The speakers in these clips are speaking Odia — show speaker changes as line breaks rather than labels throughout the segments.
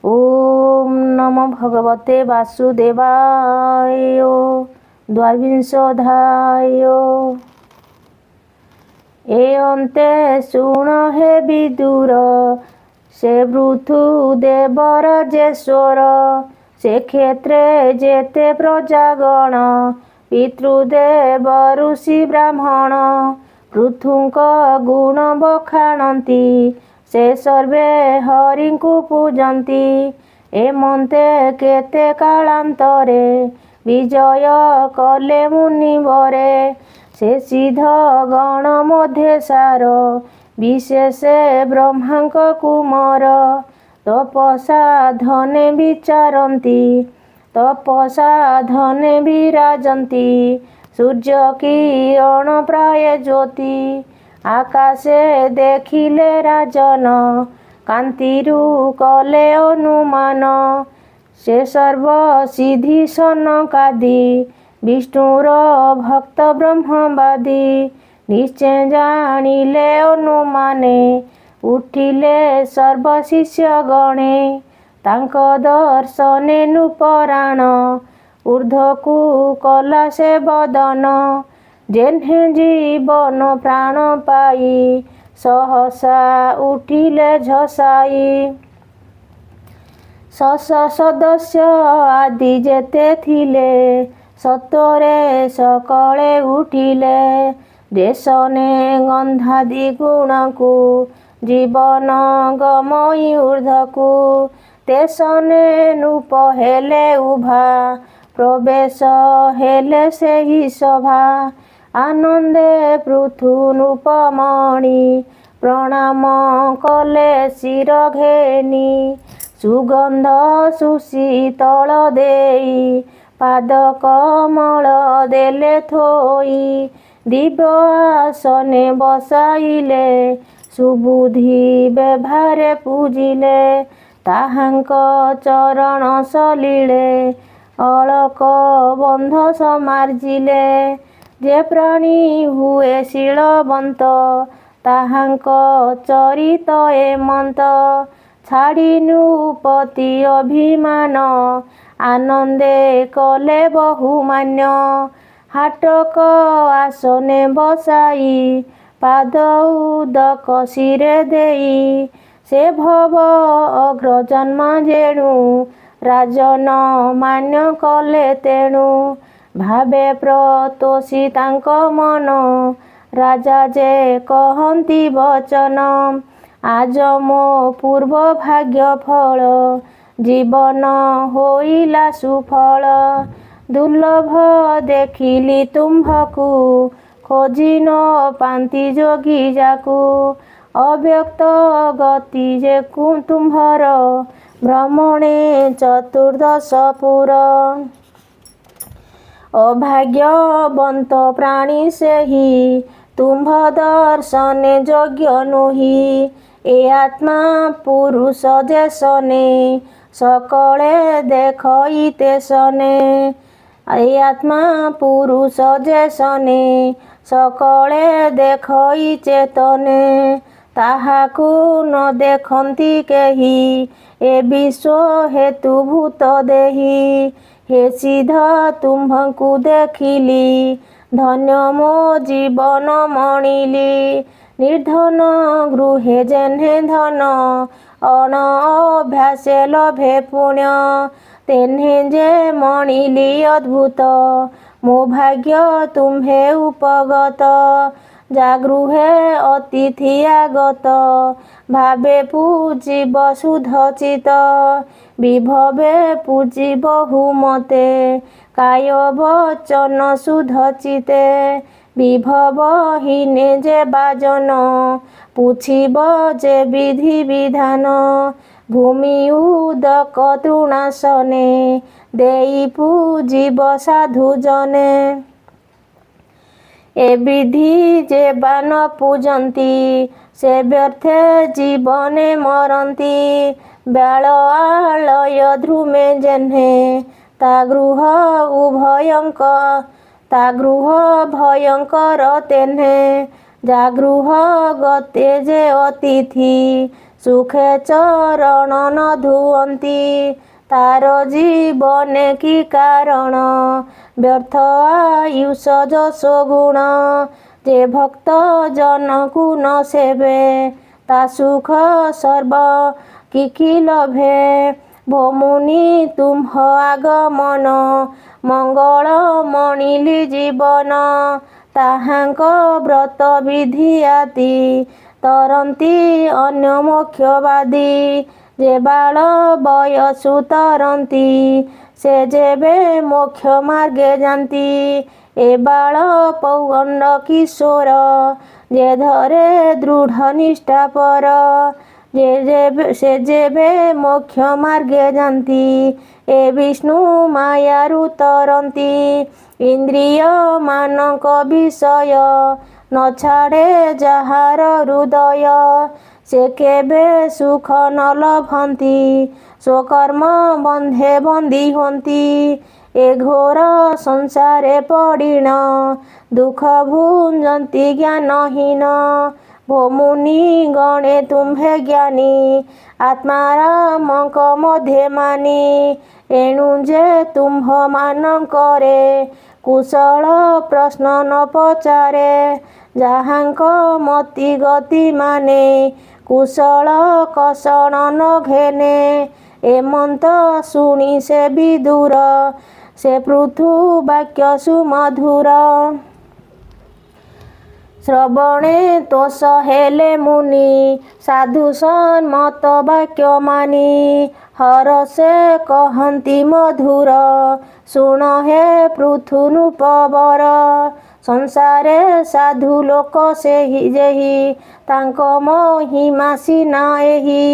ओम नमो भगवते वासुदेवाय। द्वाविंशोऽध्याय। ए अन्ते शुण हे विदुर, से वृथु देवराजेश्वर, से क्षेत्रे जेते प्रजागण, पितृदेव ऋषि ब्राह्मण, पृथुंक गुण बखाणन्ति, से सर्वे हरिଙ୍କୁ पूजन्ति। एमन्ते केते कालान्तरे, विजय कले मुनिवरे, से सिद्ध गण मध्ये सार, विशेषे ब्रह्मांक कुमार। तपसाधने विचारन्ति, तपसाधने विराजन्ति, सूर्य किरण प्राय ज्योति। आकाशे देखिले राजन, कांतिरु कले अनुमान। से सर्व सिद्धि सनकादि, विष्णुर भक्त ब्रह्मवादी। निश्चय जानिले अनुमाने, उठिले सर्व शिष्य गणे। तांक दर्शने नृपराण, ऊर्ध्वकु कला से बदन। जेन्हे जीवन प्राण पाई, सहसा उठिले झसाई। शश सदस्य आदि जेते थिले, सत्वरे सकळे उठिले। देशने गंधादि गुणकु, जीवन गमई ऊर्ध्वकु। तेसने नृप हेले उभा, प्रवेश हेले सेहि सभा। आनंदे पृथु नृपमणि, प्रणाम कले शिर घेनि। सुगंध सुशीतल देई, पाद कमल देले थोई। दिव्य आसने बसाइले, सुबुद्धि व्यवहारे पूजिले। ताहांक चरण सलिले, अलक बंध समार्जिले। जे प्राणी हुए शीलवंत, ताहांक चरित एमंत। छाड़ी नृपति अभिमान, आनंदे कले बहुमान्य। हाटक आसने बसाई, पाद उदक शिरे देई। से भव अग्रजन्म जेणु, राजन मान्य कले तेणु। भावे प्रतोषी तांक मन, राजा जे कहन्ति वचन। आज मो पूर्व भाग्य फल, जीवन होइला सुफल। दुर्लभ देखिली तुम्भकु, खोजी न पांति जोगी जाकु। अव्यक्त गति जे तुम्भर, भ्रमणे चतुर्दश पुर। अभाग्यवंत प्राणी सेहि, तुम्भ दर्शने योग्य नुहि। ए आत्मा पुरुष जेसने, सकळे देखई तेसने। ए आत्मा पुरुष जेसने, सकळे देखई चेतने। ताहाकु न देखन्ति केहि, ए विश्व हेतु भूत देहि। हे सिद्ध तुम्भଙ୍କୁ देखिली, धन्य मो जीवन मणिली। निर्धन गृहे जेन्हे धन, अण अभ्यासे लभे पुण्य। तेन्हे जे मणिली अद्भुत, मो भाग्य तुम्हे उपगत। जागृहे अतिथि आगत, भावे पूजिब शुद्ध चित। विभवे पूजी बहुमते, काय वचन शुद्ध चिते। विभव हीने जे बाजन, पुछिब जे विधि विधान। भूमि उदक तृणासने, देई पूजिब साधु जने। ए विधि जे बान पूजन्ति, से व्यर्थे जीवने मरन्ति। ब्याल आलय ध्रुमे जेन्हे, ता गृह उभयंक, ता गृह भयंकर तेन्हे। जा गृह गते जे अतिथि, ସୁଖେ ଚରଣ ନ ଧୁଅନ୍ତି ତାର ଜୀବନେ କି କାରଣ ବ୍ୟର୍ଥ ଆୟୁଷ ଯଶ ଗୁଣ ଯେ ଭକ୍ତ ଜନକୁ ନ ସେବେ ତା ସୁଖ ସର୍ବ କି ଲଭେ ଭୋମୁନି ତୁମ୍ଭ ଆଗମନ ମଙ୍ଗଳ ମଣିଲି ଜୀବନ ତାହାଙ୍କ ବ୍ରତ ବିଧି ଆଦି ତରନ୍ତି ଅନ୍ୟ ମୋକ୍ଷବାଦୀ ଯେ ବାଳ ବୟସୁ ତରନ୍ତି ସେ ଯେବେ ମୋକ୍ଷ ମାର୍ଗେ ଯାନ୍ତି ଏ ବାଳ ପୌଗଣ୍ଡ କିଶୋର ଯେ ଧରେ ଦୃଢ଼ ନିଷ୍ଠା ପର ସେ ଯେବେ ମୋକ୍ଷ ମାର୍ଗେ ଯାନ୍ତି ଏ ବିଷ୍ଣୁ ମାୟାରୁ ତରନ୍ତି ଇନ୍ଦ୍ରିୟ ମାନଙ୍କ ବିଷୟ ନ ଛାଡ଼େ ଯାହାର ହୃଦୟ ସେ କେବେ ସୁଖ ନ ଲଭନ୍ତି ସ୍ୱକର୍ମ ବନ୍ଧେ ବନ୍ଦୀ ହୁଅନ୍ତି ଏ ଘୋର ସଂସାରେ ପଡ଼ିଣ ଦୁଃଖ ଭୁଞ୍ଜନ୍ତି ଜ୍ଞାନହୀନ ଭୋମୁନି ଗଣେ ତୁମ୍ଭେ ଜ୍ଞାନୀ ଆତ୍ମାରାମଙ୍କ ମଧ୍ୟେ ମାନି ଏଣୁ ଯେ ତୁମ୍ଭ ମାନଙ୍କରେ କୁଶଳ ପ୍ରଶ୍ନ ନ ପଚାରେ ଯାହାଙ୍କ ମତି ଗତି ମାନେ କୁଶଳ କଷଣ ନ ଘେନେ ଏମନ୍ତ ଶୁଣି ସେ ବିଦୁର ସେ ପୃଥୁ ବାକ୍ୟ ସୁମଧୁର ଶ୍ରବଣେ ତୋଷ ହେଲେ ମୁନି ସାଧୁ ସନ୍ମତ ବାକ୍ୟ ମାନି ହରସେ କହନ୍ତି ମଧୁର ଶୁଣ ହେ ପୃଥୁ ନୃପବର ସଂସାରେ ସାଧୁ ଲୋକ ସେହି ଯେହି ତାଙ୍କ ମହିମା ସିନା ଏହି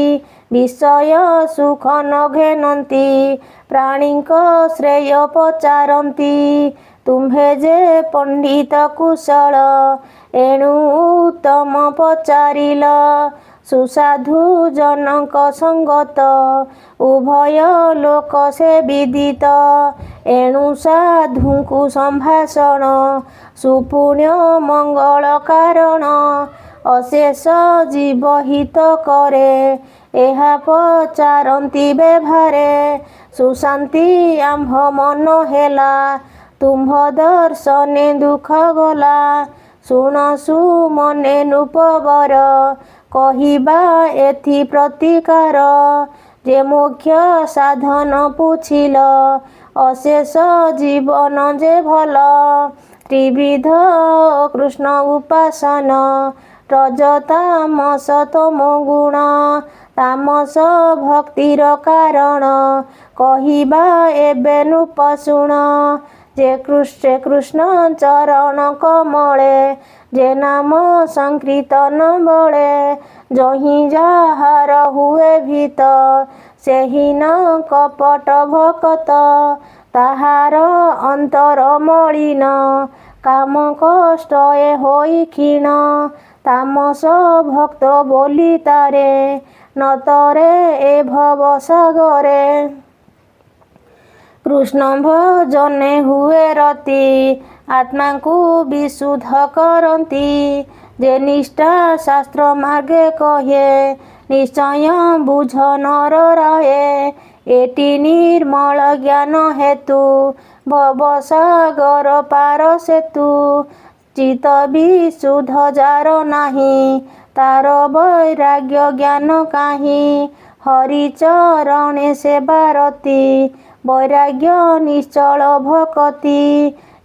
ବିଷୟ ସୁଖ ନ ଘେନନ୍ତି ପ୍ରାଣୀଙ୍କ ଶ୍ରେୟ ପଚାରନ୍ତି ତୁମ୍ଭେ ଯେ ପଣ୍ଡିତ କୁଶଳ ଏଣୁ ଉତ୍ତମ ପଚାରିଲ ସୁସାଧୁ ଜନଙ୍କ ସଙ୍ଗତ ଉଭୟ ଲୋକ ସେ ବିଦିତ ଏଣୁ ସାଧୁଙ୍କୁ ସମ୍ଭାଷଣ ସୁପୁଣ୍ୟ ମଙ୍ଗଳ କାରଣ ଅଶେଷ ଜୀବ ହିତ କରେ ଏହା ପଚାରନ୍ତି ବ୍ୟବହାରେ ସୁଶାନ୍ତି ଆମ୍ଭ ମନ ହେଲା ତୁମ୍ଭ ଦର୍ଶନେ ଦୁଃଖ ଗଲା ଶୁଣ ସୁମନେ ନୃପବର କହିବା ଏଥି ପ୍ରତିକାର ଯେ ମୋକ୍ଷ ସାଧନ ପୁଛିଲ ଅଶେଷ ଜୀବନ ଯେ ଭଲ ତ୍ରିବିଧ କୃଷ୍ଣ ଉପାସନ ରଜ ତାମସ ତମୋ ଗୁଣ ତାମସ ଭକ୍ତିର କାରଣ କହିବା ଏବେ ନୃପ ଶୁଣ ଯେ କୃଷ୍ଣ ଚରଣ କମଳେ ଯେ ନାମ ସଂକୀର୍ତ୍ତନ ବଳେ ଯହିଁ ଯାହାର ହୁଏ ଭୀତ ସେହି ନ କପଟ ଭକତ ତାହାର ଅନ୍ତର ମଳିନ କାମ କଷ୍ଟ ଏ ହୋଇ କ୍ଷୀଣ ତାମସ ଭକ୍ତ ବୋଲି ତାରେ ନତରେ ଏ ଭବ ସାଗରେ କୃଷ୍ଣ ଭଜନେ ହୁଏ ରତି ଆତ୍ମାକୁ ବିଶୁଦ୍ଧ କରନ୍ତି ଯେ ନିଷ୍ଠା ଶାସ୍ତ୍ର ମାର୍ଗେ କହେ ନିଶ୍ଚୟ ବୁଝ ନର ରହେ ଏଟି ନିର୍ମଳ ଜ୍ଞାନ ହେତୁ ଭବ ସାଗର ପାର ସେତୁ ଚିତ ବିଶୁଦ୍ଧ ଯାର ନାହିଁ ତାର ବୈରାଗ୍ୟ ଜ୍ଞାନ କାହିଁ ହରିଚରଣେ ସେବାରତି ବୈରାଗ୍ୟ ନିଶ୍ଚଳ ଭକତି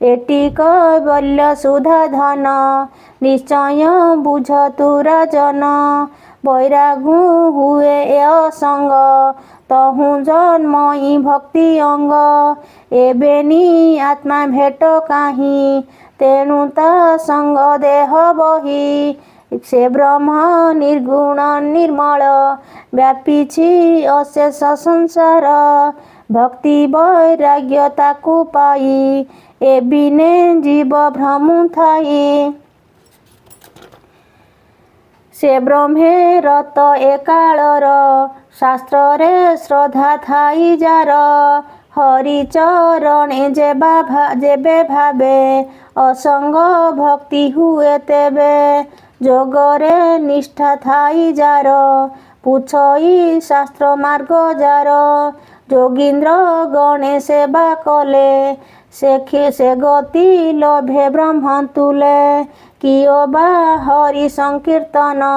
ଏଟି କୈବଲ୍ୟ ସୁଧା ଧନ ନିଶ୍ଚୟ ବୁଝ ତୁ ରାଜନ ବୈରାଗ୍ୟ ହୁଏ ଏ ଅସଙ୍ଗ ତହୁଁ ଜନ୍ମଇ ଭକ୍ତି ଅଙ୍ଗ ଏବେନି ଆତ୍ମା ଭେଟ କାହିଁ ତେଣୁ ତା ସଙ୍ଗ ଦେହ ବହି ସେ ବ୍ରହ୍ମ ନିର୍ଗୁଣ ନିର୍ମଳ ବ୍ୟାପିଛି ଅଶେଷ ସଂସାର ଭକ୍ତି ବୈରାଗ୍ୟ ତାକୁ ପାଇ ଏ ବିନେ ଜୀବ ଭ୍ରମୁ ଥାଇ ସେ ବ୍ରହ୍ମେ ରତ ଏ କାଳର ଶାସ୍ତ୍ରରେ ଶ୍ରଦ୍ଧା ଥାଇ ଯାର ହରିଚରଣେ ଯେବେ ଭାବେ ଅସଙ୍ଗ ଭକ୍ତି ହୁଏ ତେବେ ଯୋଗରେ ନିଷ୍ଠା ଥାଇ ଯାର ପୁଛଇ ଶାସ୍ତ୍ର ମାର୍ଗ ଯାର। ଯୋଗୀନ୍ଦ୍ର ଗଣେ ସେବା କଲେ ସେ ଗତି ଲୋଭେ ବ୍ରହ୍ମ ତୁଲେ। କିଓ ବା ହରି ସଂକୀର୍ତ୍ତନ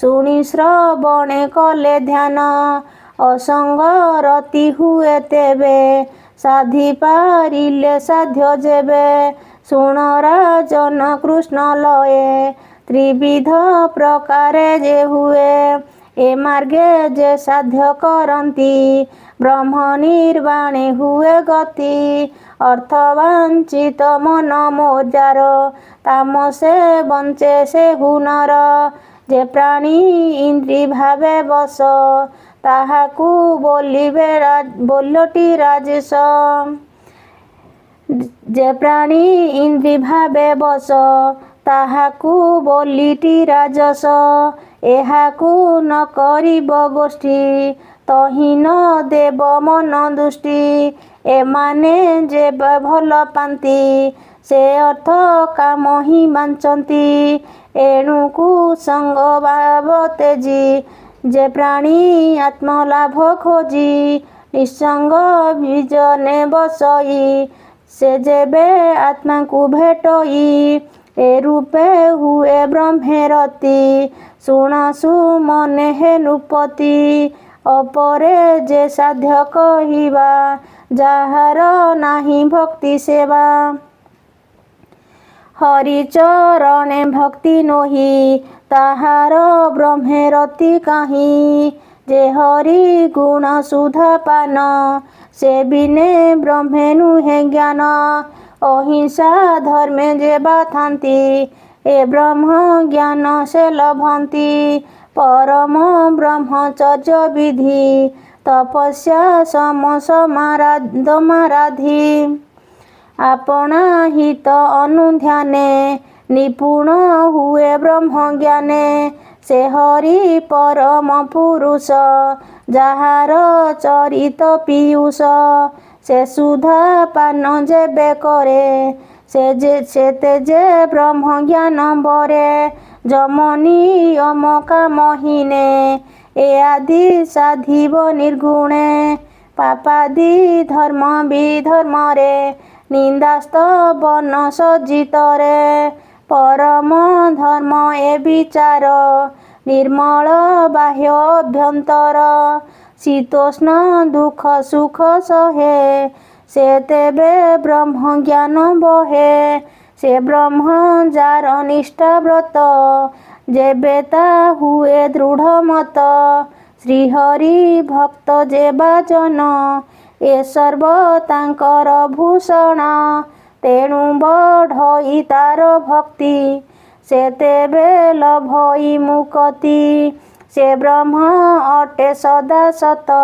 ଶୁଣି ଶ୍ରବଣେ କଲେ ଧ୍ୟାନ। ଅସଙ୍ଗ ରତି ହୁଏ ତେବେ ସାଧି ପାରିଲେ ସାଧ୍ୟ ଯେବେ। ଶୁଣ ରାଜନ କୃଷ୍ଣ ଲଏ ତ୍ରିବିଧ ପ୍ରକାରେ ଯେ ହୁଏ। ଏ ମାର୍ଗେ ଯେ ସାଧ୍ୟ କରନ୍ତି ବ୍ରହ୍ମ ନିର୍ବାଣେ ହୁଏ ଗତି। ଅର୍ଥବାଞ୍ଛିତ ମନ ମୋଜାର ତାମସେ ବଞ୍ଚେ ସେ ହୁନର। ଯେ ପ୍ରାଣୀ ଇନ୍ଦ୍ରି ଭାବେ ବଶ ତାହାକୁ ବୋଲଟି ରାଜେଶ। ଯେ ପ୍ରାଣୀ ଇନ୍ଦ୍ରି ଭାବେ ବଶ ତାହାକୁ ବୋଲିଟି ରାଜସ। ଏହାକୁ ନ କରିବ ଗୋଷ୍ଠୀ ତହିଁ ନ ଦେବ ମନ ଦୃଷ୍ଟି। ଏମାନେ ଯେ ଭଲ ପାନ୍ତି ସେ ଅର୍ଥ କାମ ହିଁ ବାଞ୍ଚନ୍ତି। ଏଣୁ କୁସଙ୍ଗ ଭାବ ତେଜି ଯେ ପ୍ରାଣୀ ଆତ୍ମଲାଭ ଖୋଜି। ନିଃସଙ୍ଗ ବିଜନେ ବସଇ ସେ ଯେବେ ଆତ୍ମାକୁ ଭେଟଇ। ଏ ରୂପେ ହୁଏ ବ୍ରହ୍ମେ ରତି ଶୁଣ ସୁମନେ ହେ ନୃପତି। ଅପରେ ଯେ ସାଧ୍ୟ କହିବା ଯାହାର ନାହିଁ ଭକ୍ତି ସେବା। ହରି ଚରଣେ ଭକ୍ତି ନୋହି ତାହାର ବ୍ରହ୍ମେ ରତି କାହିଁ। ଯେ ହରି ଗୁଣ ସୁଧା ପାନ ସେ ବିନେ ବ୍ରହ୍ମେ ନୁହେଁ ଜ୍ଞାନ। ଅହିଂସା ଧର୍ମେ ଯେ ବାଥାନ୍ତି ଏ ବ୍ରହ୍ମ ଜ୍ଞାନ ସେ ଲଭନ୍ତି। ପରମ ବ୍ରହ୍ମଚର୍ଯ୍ୟ ବିଧି ତପସ୍ୟା ସମ ସମାରାଧି। ଆପଣା ହିତ ଅନୁଧ୍ୟାନେ ନିପୁଣ ହୁଏ ବ୍ରହ୍ମ ଜ୍ଞାନେ। ସେ ହରି ପରମ ପୁରୁଷ ଯାହାର ଚରିତ ପୀୟୁଷ। ସେ ସୁଧା ପାନ ଯେବେ କରେ ସେତେ ଯେ ବ୍ରହ୍ମ ଜ୍ଞାନ ବରେ। ଯମ ନିୟମ କାମ ହୀନେ ଏ ଆଦି ସାଧିବ ନିର୍ଗୁଣେ। ପାପାଦି ଧର୍ମ ବିଧର୍ମରେ ନିନ୍ଦାସ୍ତବନ ସଜ୍ଜିତରେ। ପରମ ଧର୍ମ ଏ ବିଚାର ନିର୍ମଳ ବାହ୍ୟ ଅଭ୍ୟନ୍ତର। ଶୀତୋଷ୍ଣ ଦୁଃଖ ସୁଖ ସହେ ସେ ତେବେ ବ୍ରହ୍ମ ଜ୍ଞାନ ବହେ। ସେ ବ୍ରହ୍ମ ଯାର ନିଷ୍ଠା ବ୍ରତ ଯେବେ ତା ହୁଏ ଦୃଢ଼ ମତ। ଶ୍ରୀହରି ଭକ୍ତ ଯେ ବାଜନ ଏ ସର୍ବ ତାଙ୍କର ଭୂଷଣ। ତେଣୁ ବଢ଼ଇ ତାର ଭକ୍ତି ସେ ତେବେ ଲଭଇ ମୁକତି। ସେ ବ୍ରହ୍ମ ଅଟେ ସଦା ସତ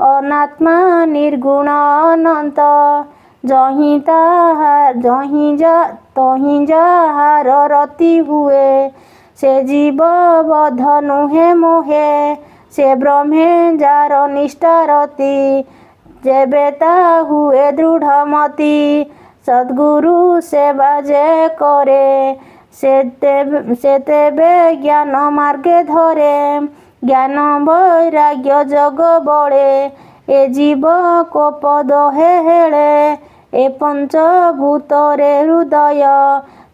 ଅନାତ୍ମା ନିର୍ଗୁଣ ଅନନ୍ତ। ତହିଁ ଯାହାର ରତି ହୁଏ ସେ ଜୀବ ବଧ ନୁହେଁ ମୋହେ। ସେ ବ୍ରହ୍ମେ ଯାର ନିଷ୍ଠା ରତି ଯେବେ ତା ହୁଏ ଦୃଢ଼ ମତି। ସଦ୍ଗୁରୁ ସେବା ଯେ କରେ ସେ ତେବେ ଜ୍ଞାନ ମାର୍ଗେ ଧରେ। ଜ୍ଞାନ ବୈରାଗ୍ୟ ଯୋଗ ବଳେ ଏ ଜୀବ କୋପ ଦହେ ହେଳେ। ଏ ପଞ୍ଚଭୂତରେ ହୃଦୟ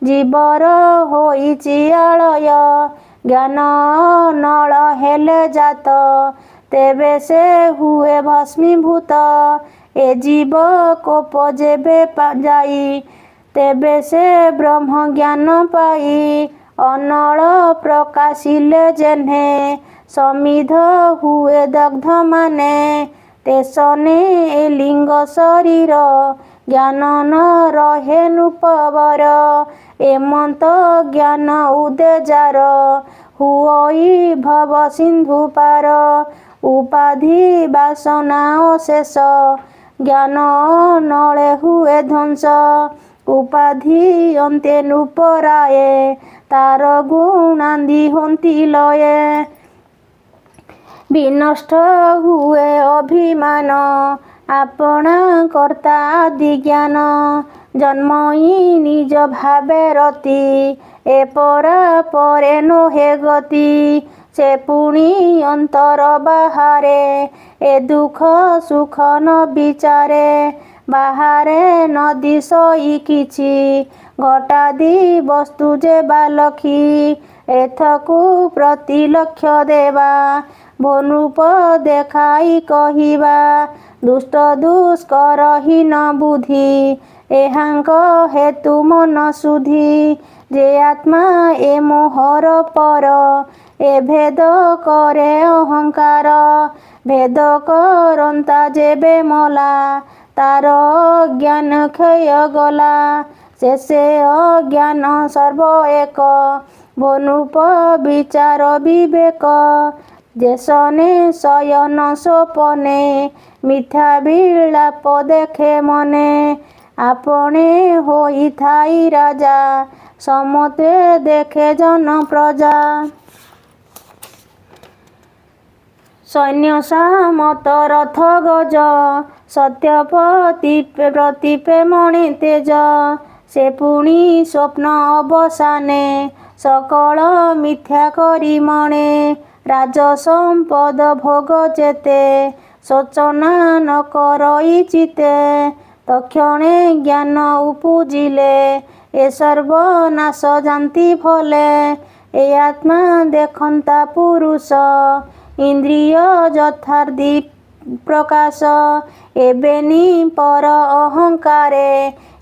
ଜୀବର ହୋଇଛି ଆଳୟ। ଜ୍ଞାନ ନଳ ହେଲେ ଜାତ ତେବେ ସେ ହୁଏ ଭସ୍ମୀଭୂତ। ଏ ଜୀବ କୋପ ଯେବେ ଯାଇ ତେବେ ସେ ବ୍ରହ୍ମ ଜ୍ଞାନ ପାଇ। ଅନଳ ପ୍ରକାଶିଲେ ଯେହ୍ନେ ସମିଧ ହୁଏ ଦଗ୍ଧ ମାନେ। ତେସନେ ଏ ଲିଙ୍ଗ ଶରୀର ଜ୍ଞାନ ନ ରହେ ନୃପବର। ଏମନ୍ତ ଜ୍ଞାନ ଉଦେ ଯାର ହୁଅଇ ଭବ ସିନ୍ଧୁ ପାର। ଉପାଧି ବାସନା ଅଶେଷ ଜ୍ଞାନ ନଳେ ହୁଏ ଧ୍ୱଂସ। ଉପାଧି ଅନ୍ତେ ନୃପରାଏ ତାର ଗୁଣାନ୍ଧି ହନ୍ତି ଲୟେ। ବିନଷ୍ଟ ହୁଏ ଅଭିମାନ ଆପଣା କର୍ତ୍ତା ଆଦି ଜ୍ଞାନ। ଜନ୍ମଇ ନିଜ ଭାବେ ରତି ଏ ପରା ପରେ ନୋହେ ଗତି। ସେ ପୁଣି ଅନ୍ତର ବାହାରେ ଏ ଦୁଃଖ ସୁଖ ନ ବିଚାରେ ବାହାରେ ନଦୀ ସଇ କିଛି ଘଟାଦି ବସ୍ତୁ ଯେ ବାଲଖି ଏଥକୁ ପ୍ରତିଲକ୍ଷ୍ୟ ଦେବା ବନୂପ ଦେଖାଇ କହିବା ଦୁଷ୍ଟ ଦୁଷ୍କରହୀନ ବୁଦ୍ଧି ଏହାଙ୍କ ହେତୁ ମନ ସୁଧି ଯେ ଆତ୍ମା ଏ ମୋହର ପର ଏ ଭେଦ କରେ ଅହଙ୍କାର ଭେଦ କରନ୍ତା ଯେବେ ମଲା ତାର ଅଜ୍ଞାନ କ୍ଷୟ ଗଲା ଶେଷେ ଅଜ୍ଞାନ ସର୍ବ ଏକ ବନୂପ ବିଚାର ବିବେକ ଦେଶନେ ଶୟନ ସୋପନେ ମିଥ୍ୟା ବିଳାପ ଦେଖେ ମନେ ଆପଣେ ହୋଇଥାଇ ରାଜା ସମତେ ଦେଖେ ଜନ ପ୍ରଜା ସୈନ୍ୟ ସାମତ ରଥ ଗଜ ସତ୍ୟ ପ୍ରତିପେ ମଣି ତେଜ ସେ ପୁଣି ସ୍ୱପ୍ନ ଅବସାନେ ସକଳ ମିଥ୍ୟା କରି ମଣେ ରାଜ ସମ୍ପଦ ଭୋଗ ଯେତେ ଶୋଚନା ନ କରଇ ଚିତେ ତକ୍ଷଣେ ଜ୍ଞାନ ଉପୁଜିଲେ ଏ ସର୍ବନାଶ ଜାନ୍ତି ଭଲେ ଏ ଆତ୍ମା ଦେଖନ୍ତା ପୁରୁଷ ଇନ୍ଦ୍ରିୟ ଯଥାର୍ଥି ପ୍ରକାଶ ଏବେନି ପର ଅହଙ୍କାରେ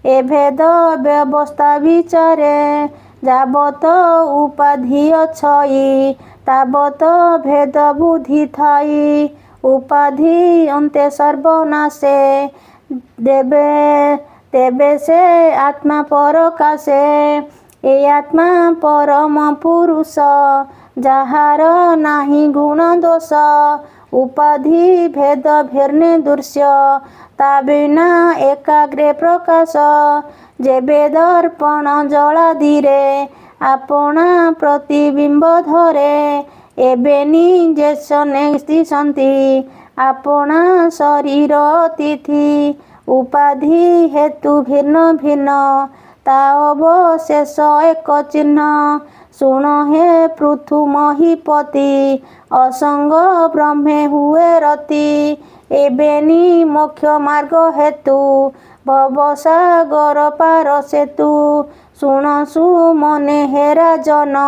ଏ ଭେଦ ବ୍ୟବସ୍ଥା ବିଚାରେ ଯାବତ ଉପାଧି ଅଛଇ ତାବତ ଭେଦ ବୁଦ୍ଧି ଥାଇ ଉପାଧି ଅନ୍ତେ ସର୍ବନାଶେ ଦେବେ ତେବେ ସେ ଆତ୍ମା ପରକାଶେ ଏ ଆତ୍ମା ପରମ ପୁରୁଷ ଯାହାର ନାହିଁ ଗୁଣ ଦୋଷ ଉପାଧି ଭେଦ ଭିର୍ନେ ଦୃଶ୍ୟ ତା ବିନା ଏକାଗ୍ରେ ପ୍ରକାଶ ଯେବେ ଦର୍ପଣ ଜଳାଦିରେ ଆପଣା ପ୍ରତିବିମ୍ବ ଧରେ ଏବେ ନିଜେ ଦିଶନ୍ତି ଆପଣା ଶରୀର ଅତିଥି ଉପାଧି ହେତୁ ଭିନ୍ନ ଭିନ୍ନ ତା ଅବଶେଷ ଏକ ଚିହ୍ନ ଶୁଣ ହେ ପୃଥୁ ମହୀପତି ଅସଙ୍ଗ ବ୍ରହ୍ମେ ହୁଏ ରତି ଏବେନି ମୋକ୍ଷ ମାର୍ଗ ହେତୁ ଭବସାଗର ପାର ସେତୁ ଶୁଣ ସୁମନେ ହେ ରାଜନ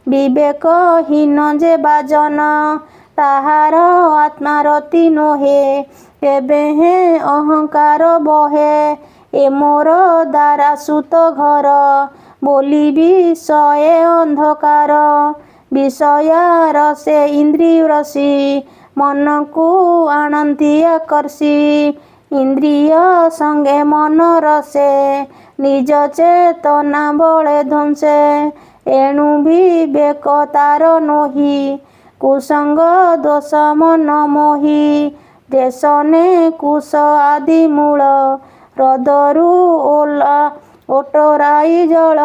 ବିବେକହୀନ ଯେ ବାଜନ ତାହାର ଆତ୍ମା ରତି ନୋହେ ଏବେ ହେ ଅହଙ୍କାର ବହେ ଏ ମୋର ଦ୍ୱାରା ସୁତ ଘର ବୋଲି ବିଷୟ ଅନ୍ଧକାର ବିଷୟାର ସେ ଇନ୍ଦ୍ରିୟ ରସି ମନକୁ ଆଣନ୍ତି ଆକର୍ଷି ଇନ୍ଦ୍ରିୟ ସଙ୍ଗେ ମନ ରସେ ନିଜ ଚେତନା ବଳେ ଧ୍ୱଂସେ ଏଣୁ ବିବେକ ତାର ନୋହି କୁସଙ୍ଗ ଦୋଷ ମନ ମୋହି ଦେଶନେ କୁଶ ଆଦି ମୂଳ ହ୍ରଦରୁ ଓଟରାଇ ଜଳ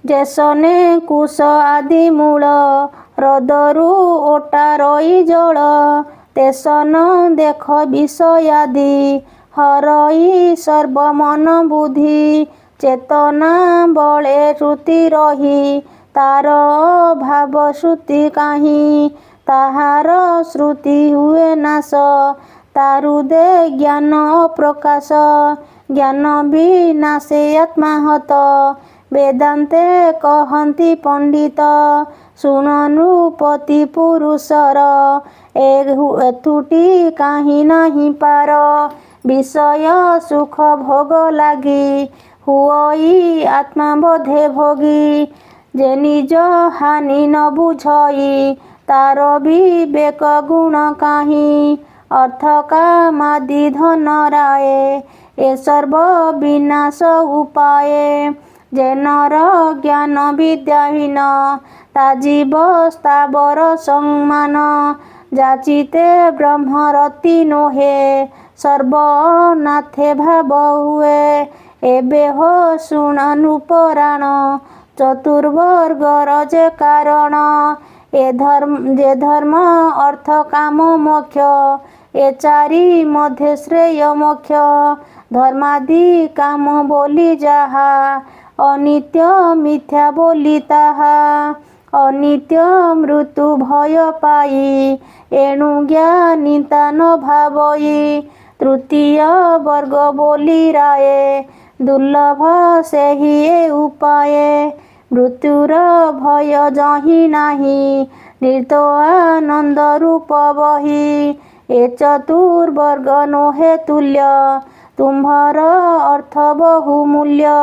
ଦେଶନେ କୁଶ ଆଦି ମୂଳ ହ୍ରଦରୁ ଓଟାରଇ ଜଳ ତେସନ ଦେଖ ବିଷୟାଦି ହରଇ ସର୍ବମନ ବୁଦ୍ଧି ଚେତନା ବଳେ ଶ୍ରୁତି ରହି ତାର ଭାବ ଶ୍ରୁତି କାହିଁ ତାହାର ଶ୍ରୁତି ହୁଏ ନାଶ ତାରୁଦେ ଜ୍ଞାନ ପ୍ରକାଶ ଜ୍ଞାନ ବିନାଶେ ଆତ୍ମାହତ ବେଦାନ୍ତେ କହନ୍ତି ପଣ୍ଡିତ ଶୁଣ ନୃପତି ପୁରୁଷର ଏଥୁଟି କାହିଁ ନାହିଁ ପାର ବିଷୟ ସୁଖ ଭୋଗ ଲାଗି ହୁଅଇ ଆତ୍ମା ବୋଧେ ଭୋଗୀ ଯେ ନିଜ ହାନି ନ ବୁଝଇ ତାର ବିବେକ ଗୁଣ କାହିଁ ଅର୍ଥ କାମାଦି ଧନ ରାଏ ଏ ସର୍ବ ବିନାଶ ଉପାଏ ଯେ ନର ଜ୍ଞାନ ବିଦ୍ୟାହୀନ ତା ଜୀବ ସ୍ଥାବର ସମ୍ମାନ ଯାଚିତେ ବ୍ରହ୍ମରତି ନୋହେ ସର୍ବନାଥେ ଭାବ ହୁଏ ଏବେ ହୋ ଶୁଣ ନୃପରାଣ ଚତୁର୍ବର୍ଗର ଯେ କାରଣ ଯେ ଧର୍ମ ଅର୍ଥ କାମ ମୋକ୍ଷ ଏ ଚାରି ମଧ୍ୟ ଶ୍ରେୟ ମୋକ୍ଷ ଧର୍ମାଦି କାମ ବୋଲି ଯାହା ଅନିତ୍ୟ ମିଥ୍ୟା ବୋଲି ତାହା ଅନିତ୍ୟ ମୃତ୍ୟୁ ଭୟ ପାଇ ଏଣୁ ଜ୍ଞାନୀତା ନ ଭାବଇ ତୃତୀୟ ବର୍ଗ ବୋଲି ରାଏ ଦୁର୍ଲଭ ସେହି ଏ ଉପାଏ ମୃତ୍ୟୁର ଭୟ ଯହିଁ ନାହିଁ ନିର୍ଦ୍ଦୟ ଆନନ୍ଦ ରୂପ ବହି ଏ ଚତୁର୍ବର୍ଗ ନୋହେ ତୁଲ୍ୟ ତୁମ୍ଭର ଅର୍ଥ ବହୁ ମୂଲ୍ୟ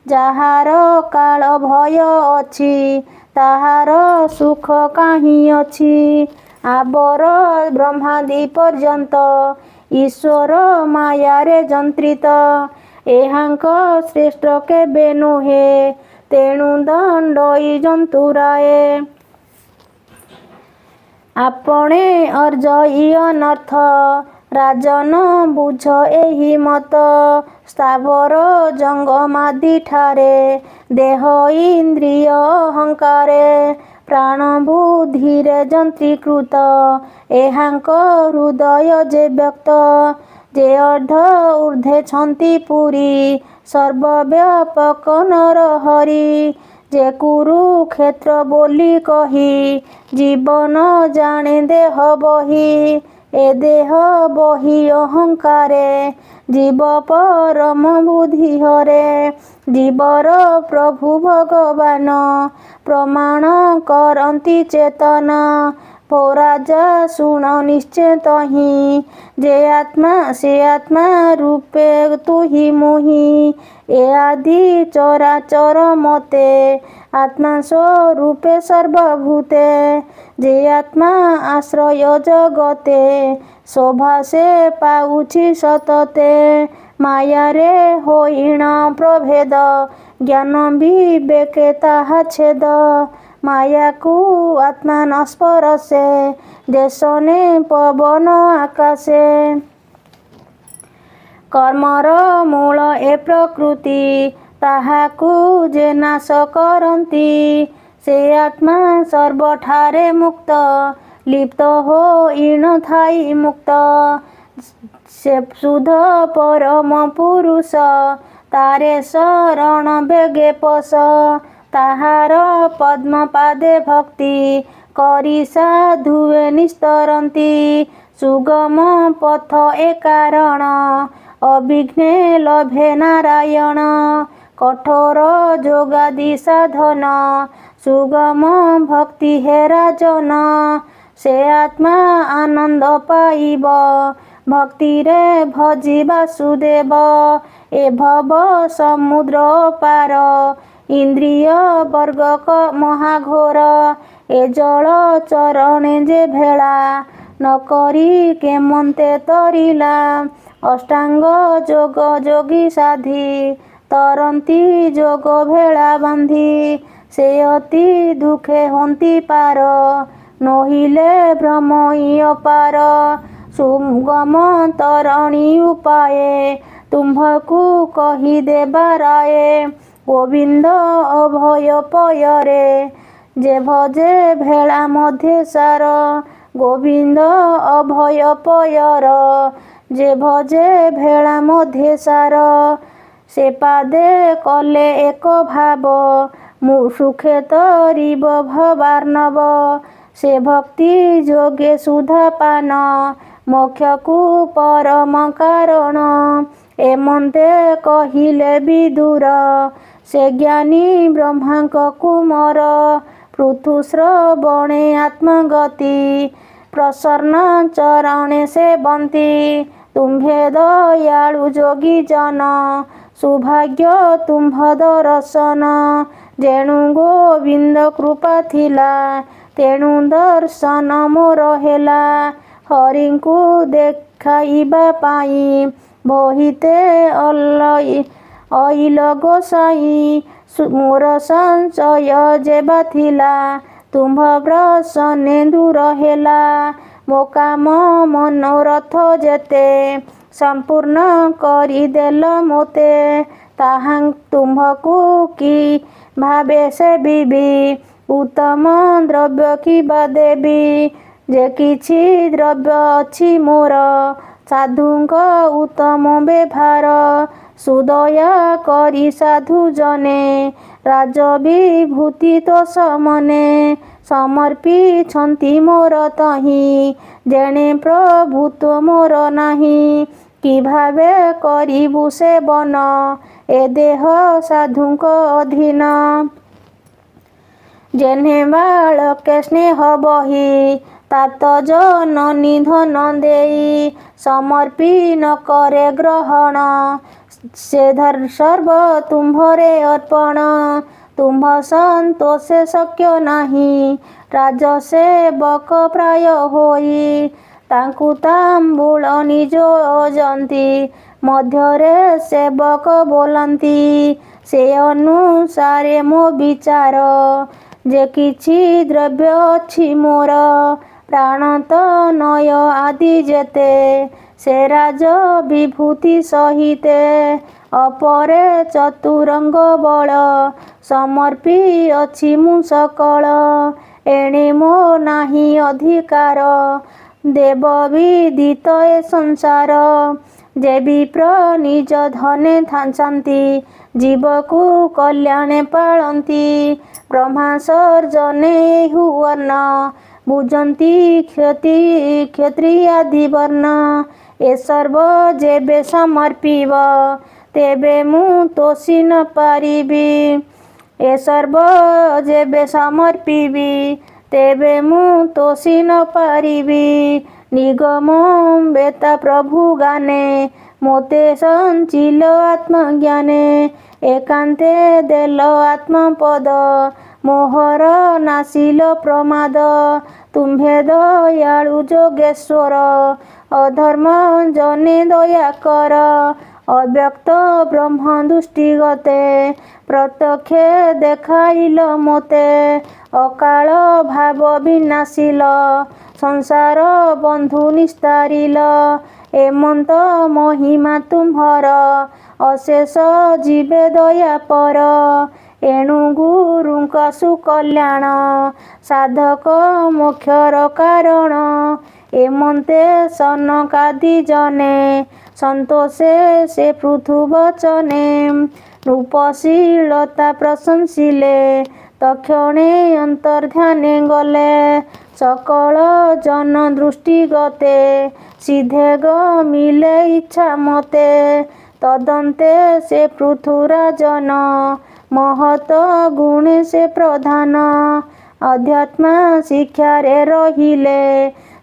ଯାହାର କାଳ ଭୟ ଅଛି ତାହାର ସୁଖ କାହିଁ ଅଛି ଆବର ବ୍ରହ୍ମାଦି ପର୍ଯ୍ୟନ୍ତ ଈଶ୍ୱର ମାୟାରେ ଯନ୍ତ୍ରିତ ଏହାଙ୍କ ଶ୍ରେଷ୍ଠ କେବେ ନୁହେଁ ତେଣୁ ଦଣ୍ଡଇ ଜନ୍ତୁରାଏ ଆପଣେ ଅର୍ଜଇ ଅନର୍ଥ ରାଜନ ବୁଝ ଏହି ମତ ସ୍ଥାବର ଜଙ୍ଗମାଦି ଠାରେ ଦେହ ଇନ୍ଦ୍ରିୟ ଅହଙ୍କାରେ ପ୍ରାଣ ବୁଦ୍ଧିରେ ଯନ୍ତ୍ରୀକୃତ ଏହାଙ୍କ ହୃଦୟ ଯେ ବ୍ୟକ୍ତ ଯେ ଅର୍ଦ୍ଧ ଊର୍ଦ୍ଧ୍ୱେ ଛନ୍ତି ପୁରୀ ସର୍ବବ୍ୟାପକ ନରହରି ଯେ କୁରୁକ୍ଷେତ୍ର ବୋଲି କହି ଜୀବନ ଜାଣେ ଦେହ ବହି ଏ ଦେହ ବହି ଅହଙ୍କାରେ ଜୀବ ପରମ ବୁଦ୍ଧି ହରେ ଜୀବର ପ୍ରଭୁ ଭଗବାନ ପ୍ରମାଣ କରନ୍ତି ଚେତନା ଭୋ ରାଜା ଶୁଣ ନିଶ୍ଚେତ ହିଁ ଯେ ଆତ୍ମା ସେ ଆତ୍ମା ରୂପେ ତୁହି ମୁହିଁ ଏ ଆଦି ଚରାଚର ମତେ ଆତ୍ମା ସ୍ୱରୂପେ ସର୍ବଭୂତେ ଯେ ଆତ୍ମା ଆଶ୍ରୟ ଜଗତେ ଶୋଭା ସେ ପାଉଛି ସତତେ ମାୟାରେ ହୋଇଣ ପ୍ରଭେଦ ଜ୍ଞାନ ବିବେକେ ତାହା ଛେଦ ମାୟାକୁ ଆତ୍ମା ନ ସ୍ପରଶେ ଦେଶନେ ପବନ ଆକାଶେ କର୍ମର ମୂଳ ଏ ପ୍ରକୃତି ତାହାକୁ ଯେ ନାଶ କରନ୍ତି ସେ ଆତ୍ମା ସର୍ବଠାରେ ମୁକ୍ତ ଲିପ୍ତ ହୋଇଣ ଥାଇ ମୁକ୍ତ ସେ ଶୁଦ୍ଧ ପରମ ପୁରୁଷ ତାରେ ଶରଣ ବେଗେ ପଶ ତାହାର ପଦ୍ମ ପାଦେ ଭକ୍ତି କରି ସାଧୁଏ ନିସ୍ତରନ୍ତି ସୁଗମ ପଥ ଏ କାରଣ ଅବିଘ୍ନେ ଲଭେ ନାରାୟଣ କଠୋର ଯୋଗାଦି ସାଧନ ସୁଗମ ଭକ୍ତି ହେ ରାଜନ ସେ ଆତ୍ମା ଆନନ୍ଦ ପାଇବ ଭକ୍ତିରେ ଭଜି ବାସୁଦେବ ଏ ଭବ ସମୁଦ୍ର ପାର ଇନ୍ଦ୍ରିୟ ବର୍ଗ ମହାଘୋର ଏ ଜଳ ଚରଣେ ଯେ ଭେଳା ନ କରି କେମନ୍ତେ ତରିଲା ଅଷ୍ଟାଙ୍ଗ ଯୋଗ ଯୋଗୀ ସାଧି ତରନ୍ତି ଯୋଗ ଭେଳା ବାନ୍ଧି ସେ ଅତି ଦୁଃଖେ ହନ୍ତି ପାର ନୋହିଲେ ଭ୍ରମଇ ଅପାର ସୁଗମ ତରଣୀ ଉପାଏ ତୁମ୍ଭକୁ କହି ଦେବା ରାଏ ଗୋବିନ୍ଦ ଅଭୟ ପୟରେ ଯେ ଭଜେ ଭେଳା ମଧ୍ୟେ ସାର ଗୋବିନ୍ଦ ଅଭୟ ପୟର ଯେ ଭଜେ ଭେଳା ମଧ୍ୟେ ସାର ସେ ପାଦେ କଲେ ଏକ ଭାବ ମୁଁ ସୁଖେ ତରିବ ଭବାର୍ଣ୍ଣବ ସେ ଭକ୍ତି ଯୋଗେ ସୁଧା ପାନ ମୋକ୍ଷକୁ ପରମ କାରଣ ଏମନ୍ତେ କହିଲେ ବିଦୁର ସେ ଜ୍ଞାନୀ ବ୍ରହ୍ମାଙ୍କ କୁମର ପୃଥୁ ଶ୍ରବଣେ ଆତ୍ମଗତି ପ୍ରସନ୍ନ ଚରଣେ ସେବନ୍ତି ତୁମ୍ଭେ ଦୟାଳୁ ଯୋଗୀ ଜନ ସୌଭାଗ୍ୟ ତୁମ୍ଭ ଦର୍ଶନ ଯେଣୁ ଗୋବିନ୍ଦ କୃପା ଥିଲା ତେଣୁ ଦର୍ଶନ ମୋର ହେଲା ହରିଙ୍କୁ ଦେଖାଇବା ପାଇଁ ବହିତେ ଅଇଲ ଗୋସାଇ ମୋର ସଂଶୟ ଯେବା ଥିଲା ତୁମ୍ଭ ପ୍ରସନ୍ନେ ଦୂର ହେଲା ମୋ କାମ ମନୋରଥ ଯେତେ ସମ୍ପୂର୍ଣ୍ଣ କରିଦେଲ ମୋତେ ତାହା ତୁମ୍ଭକୁ କି ଭାବେ ସେବିବି ଉତ୍ତମ ଦ୍ରବ୍ୟ କିବା ଦେବି ଯେ କିଛି ଦ୍ରବ୍ୟ ଅଛି ମୋର ସାଧୁଙ୍କ ଉତ୍ତମ ବ୍ୟବହାର ସୁଦୟା କରି ସାଧୁ ଜନେ ରାଜ ବିଭୂତି ତୋଷ ମନେ ସମର୍ପିଛନ୍ତି ମୋର ତହିଁ ଯେଣେ ପ୍ରଭୁତ୍ୱ ମୋର ନାହିଁ କି ଭାବେ କରିବୁ ସେବନ ଏ ଦେହ ସାଧୁଙ୍କ ଅଧୀନ ଯେହ୍ନେ ବାଳକେ ସ୍ନେହ ବହି ତାତ ଜନନୀ ଧନ ଦେଇ ସମର୍ପି ନ କରେ ଗ୍ରହଣ ସେ ସର୍ବ ତୁମ୍ଭରେ ଅର୍ପଣ ତୁମ୍ଭ ସନ୍ତୋଷେ ଶକ୍ୟ ନାହିଁ ରାଜ ସେବକ ପ୍ରାୟ ହୋଇ ତାଙ୍କୁ ତାମ୍ବୁଳ ନିଜନ୍ତି ମଧ୍ୟରେ ସେବକ ବୋଲନ୍ତି ସେ ଅନୁସାରେ ମୋ ବିଚାର ଯେ କିଛି ଦ୍ରବ୍ୟ ଅଛି ମୋର ପ୍ରାଣ ତନୟ ଆଦି ଯେତେ ସେ ରାଜ ବିଭୂତି ସହିତେ ଅପରେ ଚତୁରଙ୍ଗ ବଳ ସମର୍ପି ଅଛି ମୁଁ ସକଳ ଏଣେ ମୋ ନାହିଁ ଅଧିକାର ଦେବ ବିଦିତ ଏ ସଂସାର ଯେ ବିପ୍ର ନିଜ ଧନେ ଥାନ୍ତି ଜୀବକୁ କଲ୍ୟାଣେ ପାଳନ୍ତି ବ୍ରହ୍ମା ସର୍ଜନେ ହୁଅର୍ଣ୍ଣ ବୁଝନ୍ତି କ୍ଷତ୍ରିୟାଦି ବର୍ଣ୍ଣ ଏ ସର୍ବ ଯେବେ ସମର୍ପିବ ତେବେ ମୁଁ ତୋଷି ନ ପାରିବି ଏ ସର୍ବ ଯେବେ ସମର୍ପିବି ତେବେ ମୁଁ ତୋଷି ନ ପାରିବି ନିଗମ ବେତା ପ୍ରଭୁ ଗାନେ ମୋତେ ସଞ୍ଚିଲ ଆତ୍ମଜ୍ଞାନେ ଏକାନ୍ତେ ଦେଲ ଆତ୍ମପଦ ମୋହର ନାସିଲ ପ୍ରମାଦ ତୁମ୍ଭେ ଦୟାଳୁ ଯୋଗେଶ୍ୱର ଅଧର୍ମ ଜନେ ଦୟା କର ଅବ୍ୟକ୍ତ ବ୍ରହ୍ମ ଦୃଷ୍ଟିଗତେ ପ୍ରତ୍ୟକ୍ଷେ ଦେଖାଇଲ ମୋତେ ଅକାଳ ଭାବ ବିନାଶିଲ ସଂସାର ବନ୍ଧୁ ନିସ୍ତାରିଲ ଏମନ୍ତ ମହିମା ତୁମ୍ଭର ଅଶେଷ ଯିବେ ଦୟା ପର ଏଣୁ ଗୁରୁଙ୍କ ସୁକଲ୍ୟାଣ ସାଧକ ମୋକ୍ଷର କାରଣ ଏମନ୍ତେ ସନକାଦି ଜନେ ସନ୍ତୋଷେ ସେ ପୃଥୁ ବଚନେ ରୂପଶୀଳତା ପ୍ରଶଂସିଲେ ତକ୍ଷଣେ ଅନ୍ତର୍ଧ୍ୟାନେ ଗଲେ ସକଳ ଜନ ଦୃଷ୍ଟିଗତେ ସିଧେ ଗମିଲେ ଇଚ୍ଛା ମତେ ତଦନ୍ତେ ସେ ପୃଥୁରାଜନ ମହତ ଗୁଣେ ସେ ପ୍ରଧାନ ଅଧ୍ୟାତ୍ମ ଶିକ୍ଷାରେ ରହିଲେ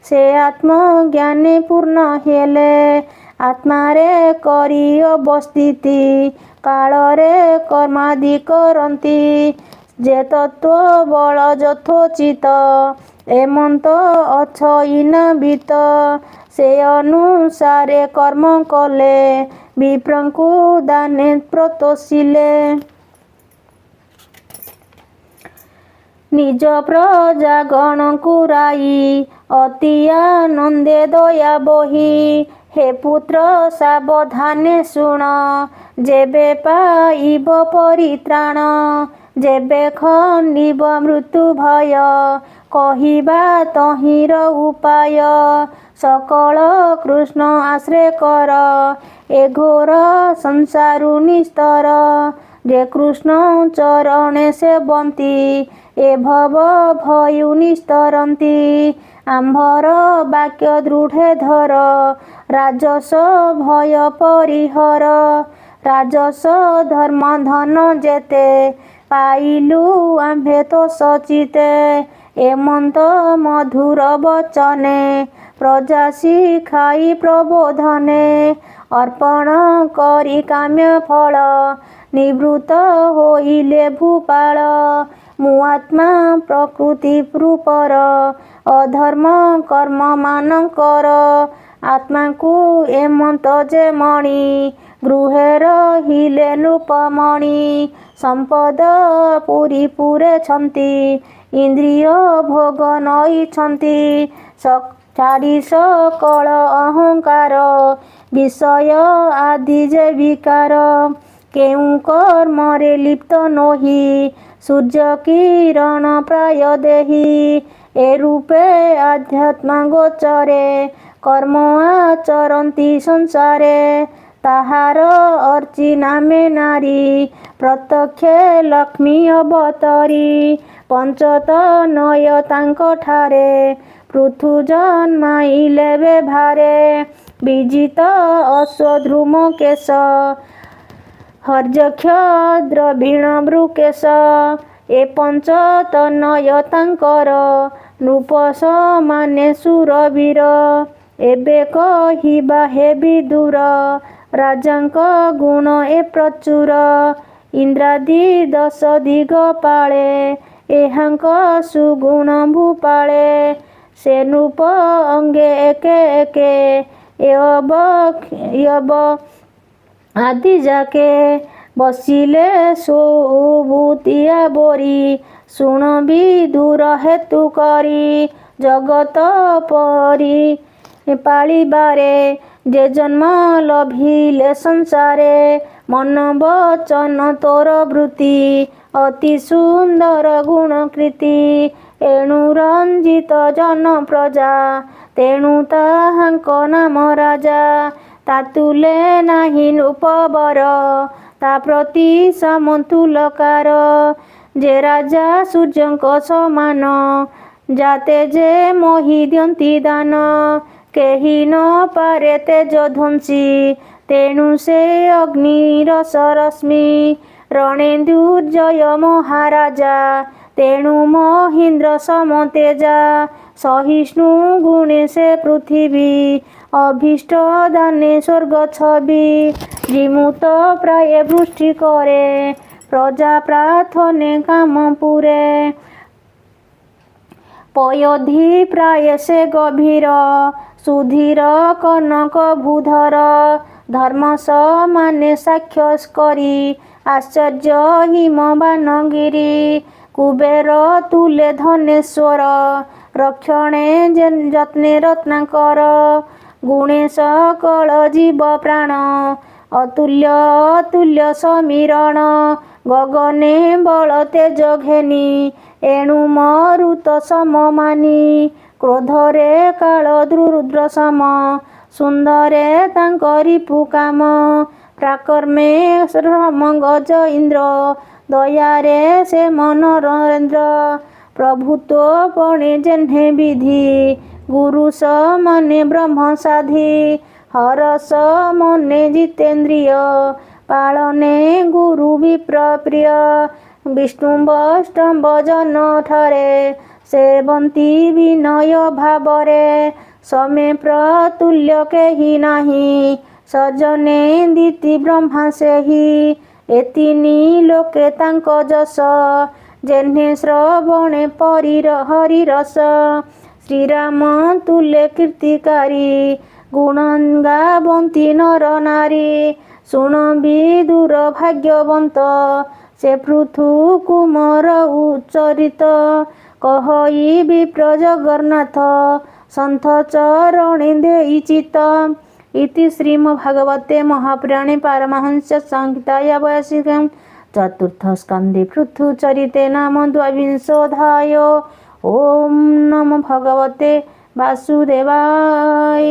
ସେ ଆତ୍ମଜ୍ଞାନେ ପୂର୍ଣ୍ଣ ହେଲେ ଆତ୍ମାରେ କରି ଅବସ୍ଥିତି କାଳରେ କର୍ମାଦି କରନ୍ତି ଯେ ତତ୍ତ୍ୱ ବଳ ଯଥୋଚିତ ଏମନ୍ତ ଅଛଇନାବିତ ସେ ଅନୁସାରେ କର୍ମ କଲେ ବିପ୍ରଙ୍କୁ ଦାନେ ପ୍ରତୋଷିଲେ ନିଜ ପ୍ରଜା ଗଣଙ୍କୁ ରାଇ ଅତି ଆନନ୍ଦେ ଦୟା ବହି ହେ ପୁତ୍ର ସାବଧାନେ ଶୁଣ ଯେବେ ପାଇବ ପରିତ୍ରାଣ ଯେବେ ଖଣ୍ଡିବ ମୃତ୍ୟୁ ଭୟ କହିବା ତହିଁର ଉପାୟ ସକଳ କୃଷ୍ଣ ଆଶ୍ରୟ କର ଏ ଘୋର ସଂସାରୁ ନିସ୍ତର ଯେ କୃଷ୍ଣ ଚରଣେ ସେବନ୍ତି ଏ ଭବ ଭୟୁ ନିସ୍ତରନ୍ତି ଆମ୍ଭର ବାକ୍ୟ ଦୃଢ଼େ ଧର ରାଜସ ଭୟ ପରିହର ରାଜସ ଧର୍ମ ଧନ ଯେତେ ପାଇଲୁ ଆମ୍ଭେ ତ ସଚିତେ ଏମନ୍ତ ମଧୁର ବଚନେ ପ୍ରଜା ଶିଖାଇ ପ୍ରବୋଧନେ ଅର୍ପଣ କରି କାମ୍ୟ ଫଳ ନିବୃତ୍ତ ହୋଇଲେ ଭୂପାଳ ମୁଁ ଆତ୍ମା ପ୍ରକୃତି ରୂପର ଅଧର୍ମ କର୍ମ ମାନଙ୍କର ଆତ୍ମାକୁ ଏମନ୍ତ ଯେ ମଣି ଗୃହେ ରହିଲେ ନୃପମଣି ସମ୍ପଦ ପୁରୀ ପୂରେଛନ୍ତି ଇନ୍ଦ୍ରିୟ ଭୋଗ ନଇଛନ୍ତି ଛାଡ଼ି ସକଳ ଅହଙ୍କାର ବିଷୟ ଆଦି ଯେ ବିକାର କେଉଁ କର୍ମରେ ଲିପ୍ତ ନୋହି ସୂର୍ଯ୍ୟ କିରଣ ପ୍ରାୟ ଦେହି ଏ ରୂପେ ଆଧ୍ୟାତ୍ମ ଗୋଚରେ କର୍ମ ଆଚରନ୍ତି ସଂସାରେ তাহার অর্চি নামে নারী প্রত্যক্ষে লক্ষ্মী অবতরী পঞ্চতনୟ ତାଙ୍କ ଠାରେ ପୃଥୁ ଜନ୍ମାଇଲେ ବେଭାରେ ବିଜିତ ଅଶ୍ୱଧ୍ରୁମ କେଶ ହର୍ଯକ୍ଷ ଦ୍ରବିଣ ବୃକେଶ ଏ ପଞ୍ଚତନୟ ତାଙ୍କର ନୃପ ସମାନେ ସୁରବୀର ଏବେ କହିବା ହେବି ଦୂର ରାଜାଙ୍କ ଗୁଣ ଏ ପ୍ରଚୁର ଇନ୍ଦ୍ରାଦି ଦଶ ଦିଗପାଳେ ଏହାଙ୍କ ସୁଗୁଣ ଭୂପାଳେ ସେ ନୃପ ଅଙ୍ଗେ ଏକେ ଏକେ ୟବ ଆଦି ଯାକେ ବସିଲେ ସୁଭୂତିଆ ବୋରି ଶୁଣ ବିଦୁର ହେତୁ କରି ଜଗତ ପରି ପାଳିବାରେ ଯେ ଜନ୍ମ ଲଭିଲେ ସଂସାରେ ମନ ବଚନ ତୋର ବୃତ୍ତି ଅତି ସୁନ୍ଦର ଗୁଣକୀର୍ତ୍ତି ଏଣୁ ରଞ୍ଜିତ ଜନ ପ୍ରଜା ତେଣୁ ତାହାଙ୍କ ନାମ ରାଜା ତାତୁଲେ ନାହିଁ ନୃପବର ତା ପ୍ରତି ସମନ୍ତୁଲକାର ଯେ ରାଜା ସୂର୍ଯ୍ୟଙ୍କ ସମାନ ଯାତେ ଯେ ମୋହି ଦିଅନ୍ତି ଦାନ କେହି ନ ପାରେ ତେଜ ଧ୍ୱଂସୀ ତେଣୁ ସେ ଅଗ୍ନିରସ ରଶ୍ମି ରଣେନ୍ଦୁର୍ଜୟ ମହାରାଜା ତେଣୁ ମହେନ୍ଦ୍ର ସମତେଜା ସହିଷ୍ଣୁ ଗୁଣେ ସେ ପୃଥିବୀ ଅଭୀଷ୍ଟ ଦାନେ ସ୍ୱର୍ଗ ଛବି ବିମୁତ ପ୍ରାୟ ବୃଷ୍ଟି করে প্রজা প্রার্থনে কাম পুরে পয়োধি প্রায় সে গভীর সুধীর কনক ভূধর ধর্ম সমানে সাক্ষ্য করি আশ্চর্য হিমবানগিরি কুবের তুলে ধনেশ্বর রক্ষণে যত্নে রত্নাকর গুণে সকল জীব প্রাণ অতুল্য অতুল্য সমীরণ গগনে বল তেজ ঘেনি এণু মরুত সমমানি ক্ରୋଧରେ କାଳ ରୁଦ୍ର ସମ ସୁନ୍ଦରେ ତାଙ୍କ ରିପୁ କାମ ପ୍ରାକର୍ମେ ଶ୍ରମଗଜ ଇନ୍ଦ୍ର ଦୟାରେ ସେ ମନୋରେନ୍ଦ୍ର ପ୍ରଭୁତ୍ୱ ପଣେ ଯେହ୍ନେ ବିଧି ଗୁରୁ ସମନେ ବ୍ରହ୍ମ ସାଧି ହରସ ମନେ ଜିତେନ୍ଦ୍ରିୟ ପାଳନେ ଗୁରୁ ବିପ୍ର ପ୍ରିୟ ବିଷ୍ଣୁ ବୈଷ୍ଣବ ଜନ ଠାରେ ସେବନ୍ତି ବିନୟ ଭାବରେ ସମେ ପ୍ରତୁଲ୍ୟ କେହି ନାହିଁ ସଜନେ ଦିତି ବ୍ରହ୍ମା ସେହି ଏତିନି ଲୋକେ ତାଙ୍କ ଯଶ ଯେହ୍ନେ ଶ୍ରବଣେ ହରିରସ ଶ୍ରୀରାମ ତୁଲେ କୀର୍ତ୍ତିକାରୀ ଗୁଣ ଗାବନ୍ତି ନର ନାରୀ ଶୁଣ ବିଦୁର ଭାଗ୍ୟବନ୍ତ ସେ ପୃଥୁ କୁମର ଉଚ୍ଚରିତ କହଇ ବିପ୍ର ଜଗନ୍ନାଥ ସନ୍ଥ ଚରଣେ ଦେଇ ଚିତ ଇତି ଶ୍ରୀମଦ୍ଭାଗବତେ ମହାପୁରାଣେ ପାରମହଂସ ସଂହିତାୟା ବୈଶିଷ୍ଟ୍ୟଂ ଚତୁର୍ଥ ସ୍କନ୍ଧେ ପୃଥୁ ଚରିତେ ନାମ ଦ୍ୱାବିଂଶୋऽଧ୍ୟାୟ ଓಂ ନମୋ ଭଗବତେ ବାସୁଦେବାୟ।